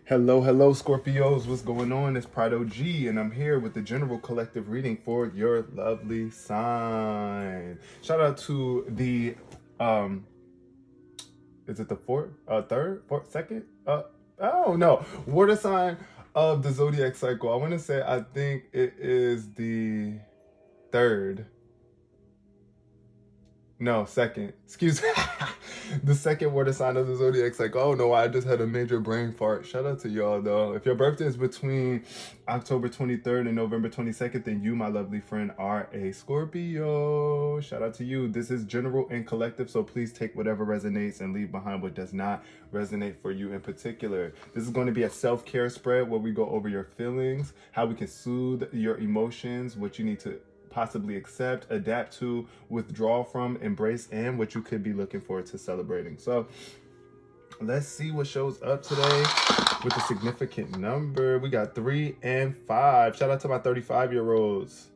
Hello, hello, Scorpios. What's going on? It's Pride OG, and I'm here with the general collective reading for your lovely sign. Shout out to the, um, is it the third, fourth, second? I don't know. Water sign of the zodiac cycle. I want to say I think it is the third. No, second. Excuse me. The second water sign of the zodiac cycle. Oh no, I just had a major brain fart. Shout out to y'all though. If your birthday is between October 23rd and November 22nd, then you, my lovely friend, are a Scorpio. Shout out to you. This is general and collective, so please take whatever resonates and leave behind what does not resonate for you in particular. This is going to be a self-care spread where we go over your feelings, how we can soothe your emotions, what you need to possibly accept, adapt to, withdraw from, embrace, and what you could be looking forward to celebrating. So let's see what shows up today with a significant number. We got 3 and 5. Shout out to my 35-year-olds.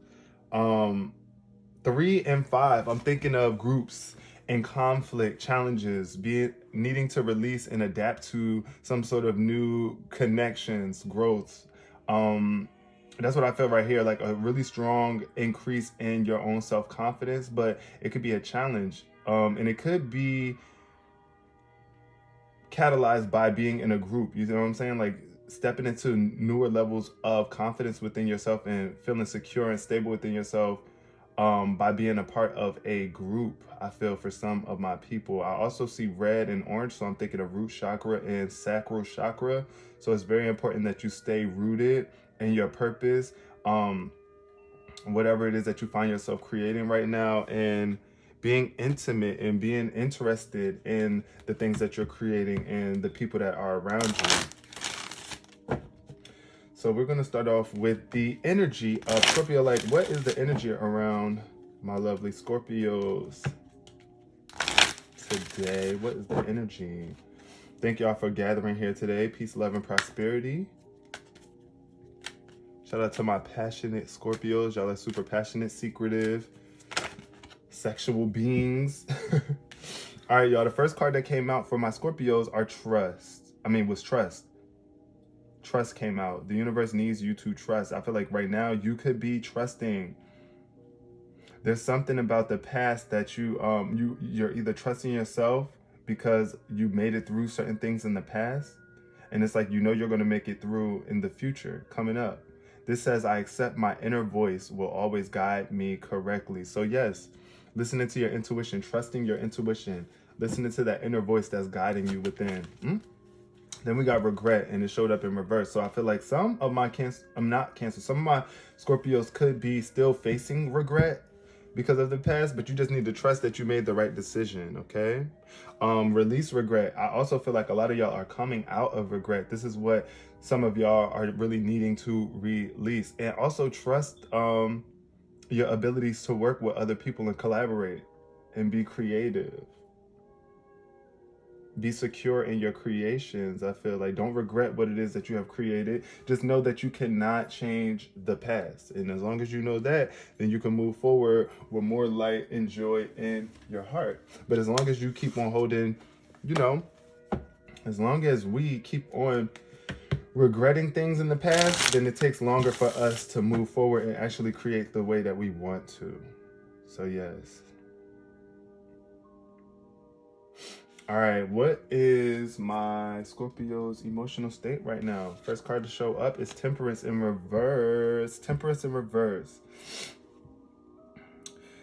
3 and 5. I'm thinking of groups and conflict, challenges, needing to release and adapt to some sort of new connections, growth. That's what I feel right here, like a really strong increase in your own self-confidence, but it could be a challenge. And it could be catalyzed by being in a group. You know what I'm saying? Like stepping into newer levels of confidence within yourself and feeling secure and stable within yourself by being a part of a group. I feel for some of my people. I also see red and orange, so I'm thinking of root chakra and sacral chakra. So it's very important that you stay rooted in your purpose, whatever it is that you find yourself creating right now, and being intimate and being interested in the things that you're creating and the people that are around you. So we're going to start off with the energy of Scorpio. Like, what is the energy around my lovely Scorpios today? What is the energy? Thank y'all for gathering here today. Peace, love, and prosperity. Shout out to my passionate Scorpios. Y'all are super passionate, secretive, sexual beings. All right, y'all. The first card that came out for my Scorpios was trust. Trust came out. The universe needs you to trust. I feel like right now you could be trusting. There's something about the past that you're either trusting yourself because you made it through certain things in the past, and it's like you're going to make it through in the future coming up. This says, I accept my inner voice will always guide me correctly. So yes, listening to your intuition, trusting your intuition, listening to that inner voice that's guiding you within. Then we got regret, and it showed up in reverse. So I feel like some of my some of my Scorpios could be still facing regret because of the past, but you just need to trust that you made the right decision, okay? Release regret. I also feel like a lot of y'all are coming out of regret. This is what some of y'all are really needing to release. And also trust your abilities to work with other people and collaborate and be creative. Be secure in your creations. I feel like don't regret what it is that you have created. Just know that you cannot change the past. And as long as you know that, then you can move forward with more light and joy in your heart. But as long as you keep on holding, as long as we keep on regretting things in the past, then it takes longer for us to move forward and actually create the way that we want to. So yes. All right, what is my Scorpio's emotional state right now? First card to show up is Temperance in reverse. Temperance in reverse.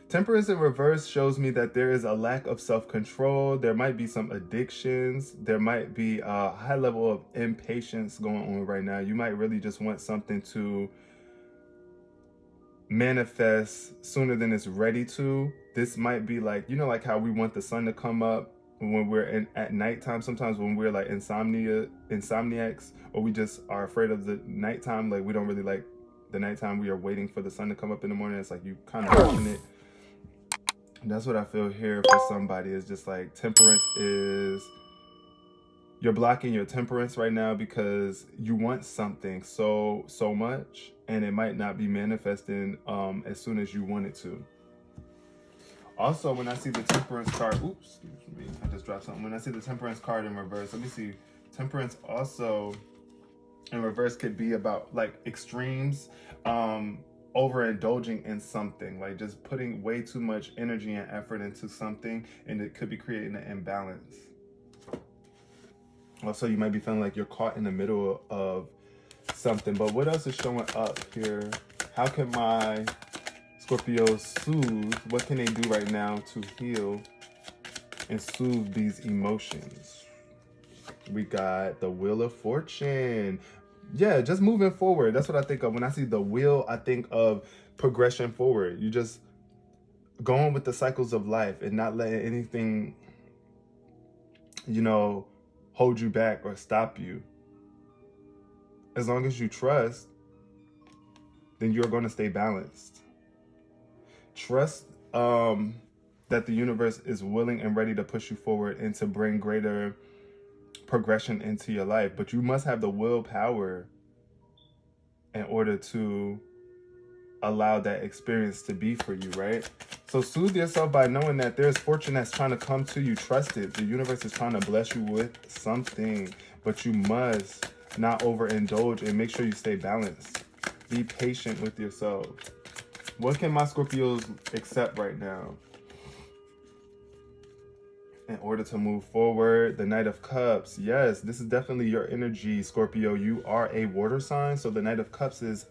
Temperance in reverse shows me that there is a lack of self-control. There might be some addictions. There might be a high level of impatience going on right now. You might really just want something to manifest sooner than it's ready to. This might be like, like how we want the sun to come up when we're at nighttime. Sometimes when we're like insomniacs, or we just are afraid of the nighttime, like we don't really like the nighttime. We are waiting for the sun to come up in the morning. It's like you kind of rushing it. And that's what I feel here for somebody. Is just like temperance is, you're blocking your temperance right now because you want something so much, and it might not be manifesting as soon as you want it to. Also, when I see the temperance card, oops, excuse me, I just dropped something. When I see the temperance card in reverse, let me see. Temperance also And reverse could be about like extremes, overindulging in something, like just putting way too much energy and effort into something, and it could be creating an imbalance. Also, you might be feeling like you're caught in the middle of something. But what else is showing up here? How can my Scorpio soothe? What can they do right now to heal and soothe these emotions? We got the Wheel of Fortune. Yeah, just moving forward. That's what I think of. When I see the wheel, I think of progression forward. You just going with the cycles of life and not letting anything, you know, hold you back or stop you. As long as you trust, then you're going to stay balanced. Trust that the universe is willing and ready to push you forward and to bring greater progression into your life. But you must have the willpower in order to allow that experience to be for you, right? So soothe yourself by knowing that there's fortune that's trying to come to you. Trust it. The universe is trying to bless you with something, but you must not overindulge and make sure you stay balanced. Be patient with yourself. What can my Scorpios accept right now in order to move forward? The Knight of Cups. Yes, this is definitely your energy, Scorpio. You are a water sign, so the Knight of Cups is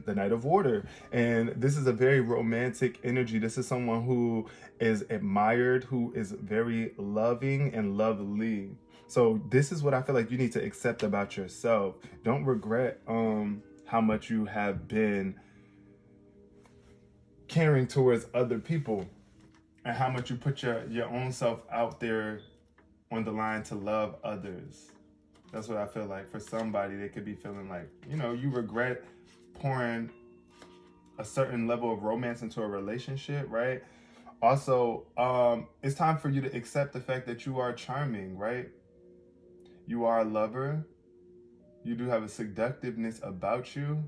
the Knight of Water. And this is a very romantic energy. This is someone who is admired, who is very loving and lovely. So this is what I feel like you need to accept about yourself. Don't regret how much you have been caring towards other people and how much you put your own self out there on the line to love others. That's what I feel like. For somebody, they could be feeling like, you know, you regret pouring a certain level of romance into a relationship, right? Also, it's time for you to accept the fact that you are charming, right? You are a lover. You do have a seductiveness about you.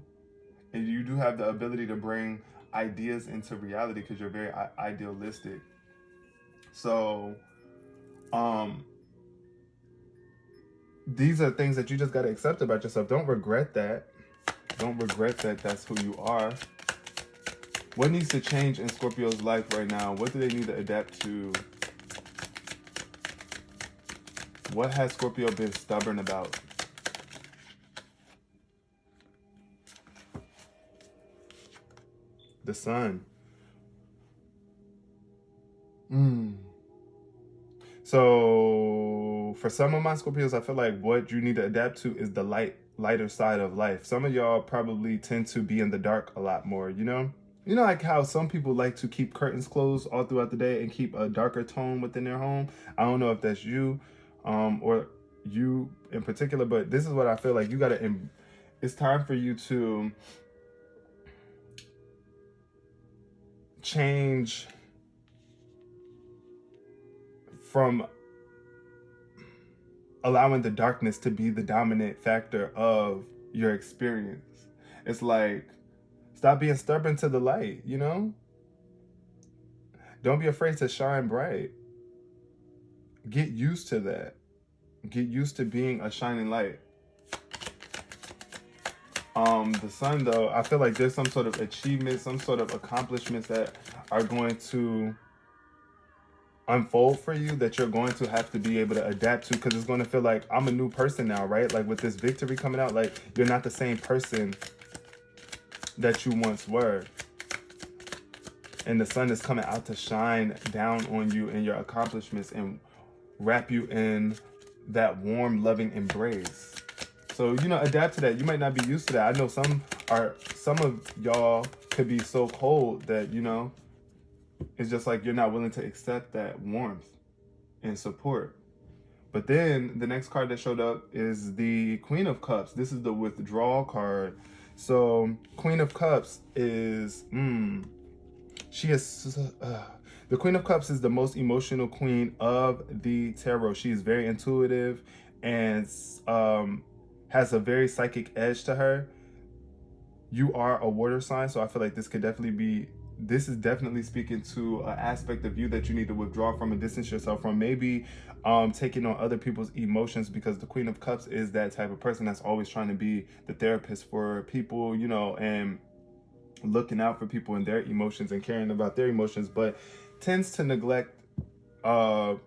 And you do have the ability to bring ideas into reality because you're very idealistic. So, these are things that you just got to accept about yourself. Don't regret that. Don't regret that that's who you are. What needs to change in Scorpio's life right now? What do they need to adapt to? What has Scorpio been stubborn about? The Sun. So for some of my Scorpios, I feel like what you need to adapt to is the lighter side of life. Some of y'all probably tend to be in the dark a lot more, you know? You know, like how some people like to keep curtains closed all throughout the day and keep a darker tone within their home. I don't know if that's you or you in particular, but this is what I feel like. You gotta, it's time for you to change from allowing the darkness to be the dominant factor of your experience. It's like, stop being stubborn to the light, you know? Don't be afraid to shine bright. Get used to that. Get used to being a shining light. The Sun, though, I feel like there's some sort of achievement, some sort of accomplishments that are going to unfold for you that you're going to have to be able to adapt to, because it's going to feel like I'm a new person now, right? Like with this victory coming out, like you're not the same person that you once were. And the Sun is coming out to shine down on you and your accomplishments and wrap you in that warm, loving embrace. So, you know, adapt to that. You might not be used to that. I know some of y'all could be so cold that, you know, it's just like you're not willing to accept that warmth and support. But then the next card that showed up is the Queen of Cups. This is the withdrawal card. So Queen of Cups is, the Queen of Cups is the most emotional queen of the tarot. She is very intuitive and has a very psychic edge to her. You are a water sign, so I feel like this could definitely be this is definitely speaking to an aspect of you that you need to withdraw from and distance yourself from. Maybe taking on other people's emotions, because the Queen of Cups is that type of person that's always trying to be the therapist for people, you know, and looking out for people and their emotions and caring about their emotions, but tends to neglect her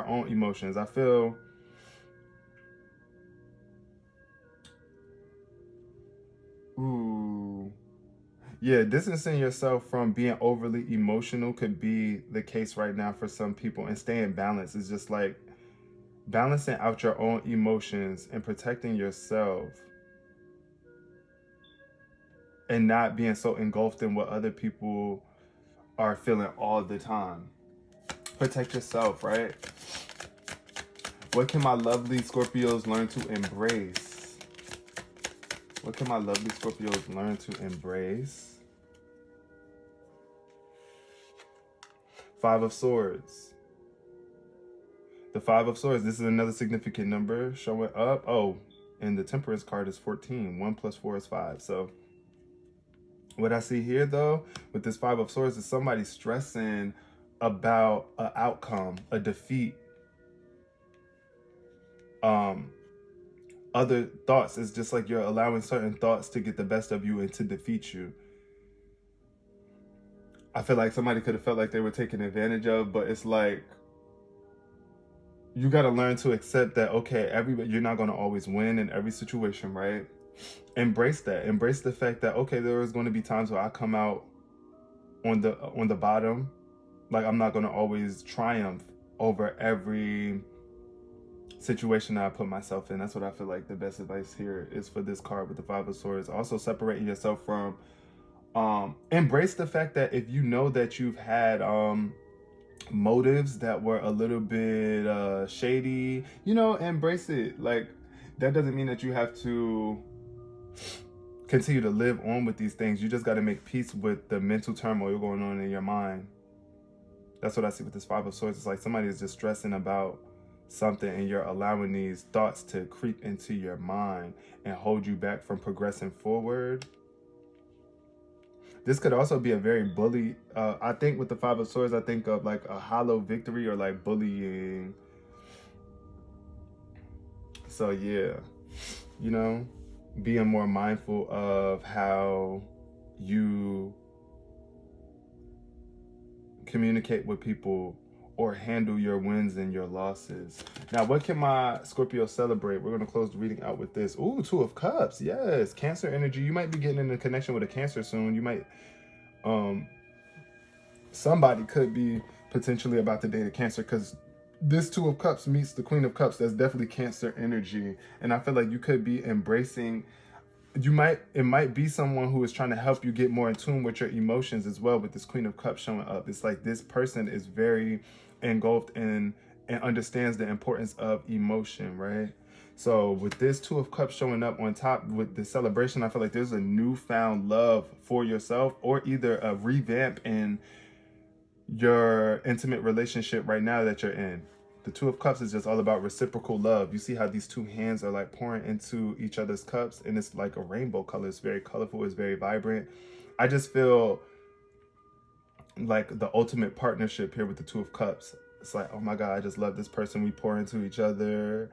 own emotions. I feel yeah, distancing yourself from being overly emotional could be the case right now for some people, and staying balanced is just like balancing out your own emotions and protecting yourself and not being so engulfed in what other people are feeling all the time. Protect yourself, right? What can my lovely Scorpios learn to embrace? What can my lovely Scorpios learn to embrace? Five of Swords. The Five of Swords, this is another significant number showing up. Oh, and the Temperance card is 14. 1 plus 4 is 5. So what I see here, though, with this Five of Swords is somebody stressing about an outcome, a defeat. Other thoughts. It's just like you're allowing certain thoughts to get the best of you and to defeat you. I feel like somebody could have felt like they were taken advantage of, but it's like you got to learn to accept that, okay, everybody, you're not going to always win in every situation, right? Embrace that. Embrace the fact that, okay, there is going to be times where I come out on the bottom. Like, I'm not going to always triumph over every situation that I put myself in. That's what I feel like the best advice here is for this card with the Five of Swords. Also separating yourself from embrace the fact that if you know that you've had motives that were a little bit shady, you know, embrace it. Like, that doesn't mean that you have to continue to live on with these things. You just got to make peace with the mental turmoil going on in your mind. That's what I see with this Five of Swords. It's like somebody is just stressing about something and you're allowing these thoughts to creep into your mind and hold you back from progressing forward. This could also be a very bully. I think with the Five of Swords, I think of like a hollow victory or like bullying. So yeah, you know, being more mindful of how you communicate with people or handle your wins and your losses. Now, what can my Scorpio celebrate? We're going to close the reading out with this. Ooh, Two of Cups. Yes, Cancer energy. You might be getting in a connection with a Cancer soon. You might, somebody could be potentially about to date a Cancer, because this Two of Cups meets the Queen of Cups. That's definitely Cancer energy. And I feel like you could be embracing, it might be someone who is trying to help you get more in tune with your emotions as well, with this Queen of Cups showing up. It's like this person is very engulfed in and understands the importance of emotion, right? So with this Two of Cups showing up on top with the celebration, I feel like there's a newfound love for yourself, or either a revamp in your intimate relationship right now that you're in. The Two of Cups is just all about reciprocal love. You see how these two hands are like pouring into each other's cups, and it's like a rainbow color. It's very colorful. It's very vibrant. I just feel like the ultimate partnership here with the Two of Cups. It's like, oh my God, I just love this person. We pour into each other.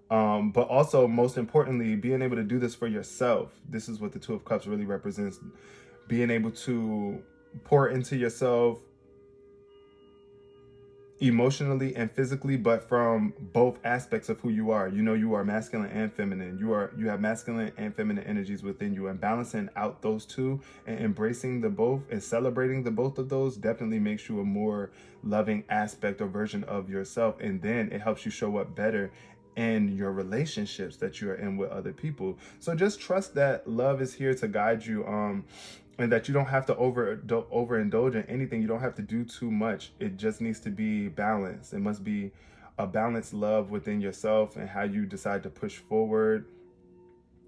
But also, most importantly, being able to do this for yourself. This is what the Two of Cups really represents. Being able to pour into yourself emotionally and physically, but from both aspects of who you are. You know, you are masculine and feminine. You have masculine and feminine energies within you, and balancing out those two and embracing the both and celebrating the both of those definitely makes you a more loving aspect or version of yourself. And then it helps you show up better in your relationships that you are in with other people. So just trust that love is here to guide you, and that you don't have to overindulge in anything. You don't have to do too much. It just needs to be balanced. It must be a balanced love within yourself and how you decide to push forward.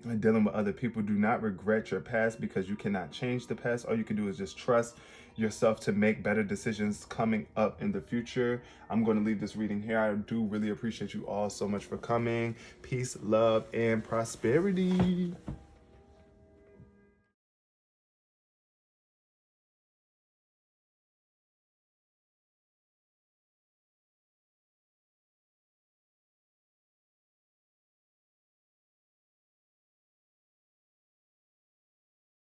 And dealing with other people, do not regret your past, because you cannot change the past. All you can do is just trust yourself to make better decisions coming up in the future. I'm going to leave this reading here. I do really appreciate you all so much for coming. Peace, love, and prosperity.